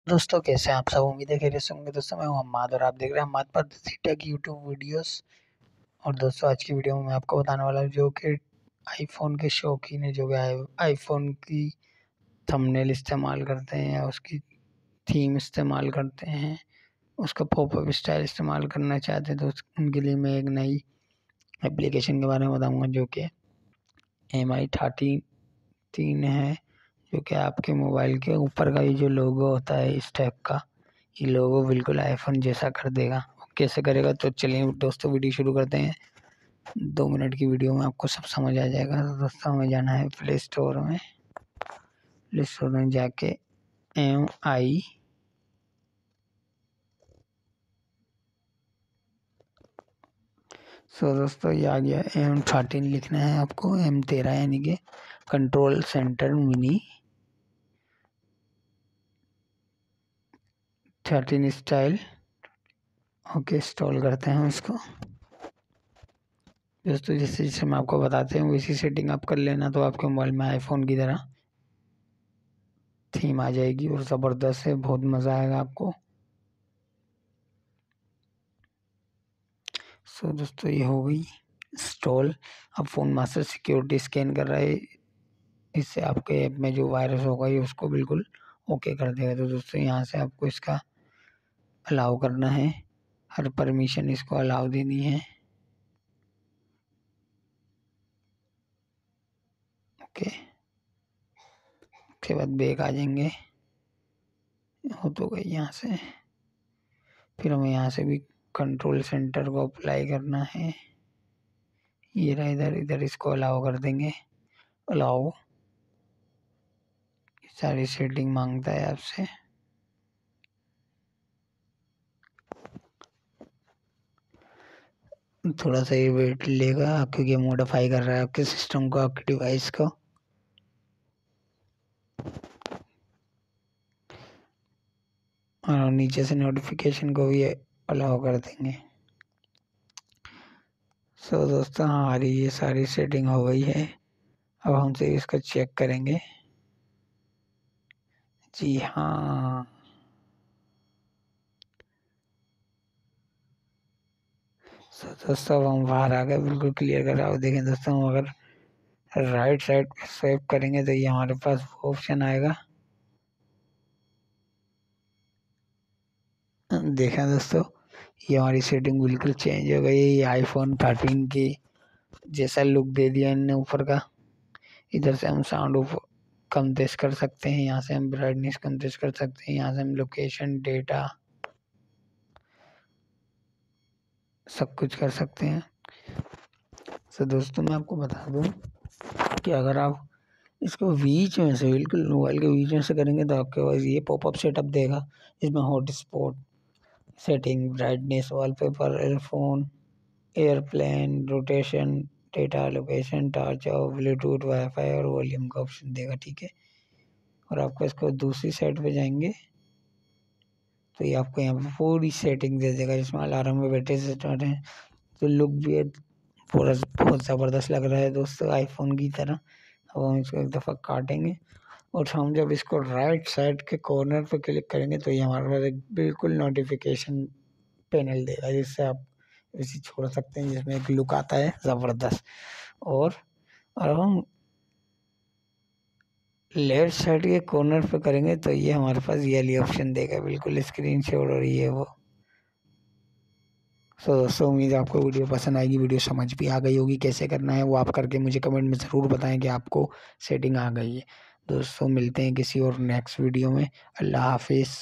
दोस्तों कैसे हैं आप सब। उम्मीद है खैरियत से होंगे। दोस्तों मैं हूं हम्माद और आप देख रहे हैं हम्माद पर टेक यूट्यूब वीडियोस। और दोस्तों आज की वीडियो में मैं आपको बताने वाला हूं जो कि आईफोन के शौकीन है, जो कि आईफोन की थंबनेल इस्तेमाल करते हैं या उसकी थीम इस्तेमाल करते हैं, उसका पॉपअप स्टाइल इस्तेमाल करना चाहते हैं, तो उनके लिए मैं एक नई एप्लीकेशन के बारे में बताऊँगा जो कि MI13 है। जो कि आपके मोबाइल के ऊपर का ये जो लोगो होता है इस टाइप का, ये लोगो बिल्कुल आईफोन जैसा कर देगा। कैसे करेगा तो चलिए दोस्तों वीडियो शुरू करते हैं। 2 मिनट की वीडियो में आपको सब समझ आ जाएगा। तो दोस्तों हमें जाना है प्ले स्टोर में। प्ले स्टोर में जाके MI दोस्तों ये आ गया। M13 लिखना है आपको, M13 यानी कि control centre mini 13 style. Okay install करते हैं इसको। दोस्तों जैसे जैसे मैं आपको बताते हैं वैसी सेटिंग आप कर लेना, तो आपके मोबाइल में आईफोन की तरह थीम आ जाएगी और ज़बरदस्त है, बहुत मज़ा आएगा आपको। दोस्तों ये हो गई इंस्टॉल। अब फ़ोन मास्टर सिक्योरिटी स्कैन कर रहा है, इससे आपके ऐप में जो वायरस होगा ये उसको बिल्कुल ओके कर देगा। तो दोस्तों यहाँ से आपको इसका अलाउ करना है, हर परमिशन इसको अलाउ देनी है। ओके उसके बाद बैक आ जाएंगे। हो तो गई यहाँ से। फिर हमें यहाँ से भी कंट्रोल सेंटर को अप्लाई करना है। ये रहा, इधर इधर इसको अलाउ कर देंगे। अलाउ सारी सेटिंग मांगता है आपसे। थोड़ा सा ये वेट लेगा क्योंकि मॉडिफाई कर रहा है आपके सिस्टम को, आपके डिवाइस को। और नीचे से नोटिफिकेशन को भी अलाउ कर देंगे। दोस्तों हमारी ये सारी सेटिंग हो गई है। अब हमसे इसको चेक करेंगे। जी हाँ, दोस्तों अब हम बाहर आ गए, बिल्कुल क्लियर कर रहा हूँ। देखें दोस्तों, हम अगर राइट साइड पे स्वाइप करेंगे तो ये हमारे पास वो ऑप्शन आएगा। देखा दोस्तों, ये हमारी सेटिंग बिल्कुल चेंज हो गई है। ये आईफोन 13 की जैसा लुक दे दिया इनने ऊपर का। इधर से हम साउंड कम तेज कर सकते हैं, यहाँ से हम ब्राइटनेस कम तेज कर सकते हैं, यहाँ से हम लोकेशन डेटा सब कुछ कर सकते हैं। तो दोस्तों मैं आपको बता दूं कि अगर आप इसको बीच में से, बिल्कुल मोबाइल के बीच में से करेंगे तो आपके पास ये पॉपअप सेटअप देगा, इसमें hotspot setting, brightness, wallpaper, earphone, airplane, rotation, data, location, torch और ब्लूटूथ, वाईफाई और वॉल्यूम का ऑप्शन देगा। ठीक है, और आपको इसको दूसरी साइड पे जाएंगे तो ये आपको यहाँ पे पूरी सेटिंग दे देगा, जिसमें अलार्म में बैटरी से स्टार्ट है। तो लुक भी पूरा बहुत ज़बरदस्त लग रहा है दोस्तों, आईफोन की तरह। अब हम इसको एक दफ़ा काटेंगे और हम जब इसको राइट साइड के कॉर्नर पर क्लिक करेंगे तो ये हमारे पास एक बिल्कुल नोटिफिकेशन पैनल देगा, जिससे आप इसे छोड़ सकते हैं, जिसमें एक लुक आता है ज़बरदस्त। और अब हम लेफ्ट साइड के कॉर्नर पे करेंगे तो ये हमारे पास ये वाली ऑप्शन देगा, बिल्कुल स्क्रीन शॉट, और ये वो। दोस्तों उम्मीद है आपको वीडियो पसंद आएगी, वीडियो समझ भी आ गई होगी। कैसे करना है वो आप करके मुझे कमेंट में ज़रूर बताएं कि आपको सेटिंग आ गई है। दोस्तों मिलते हैं किसी और नेक्स्ट वीडियो में। अल्लाह हाफिज़।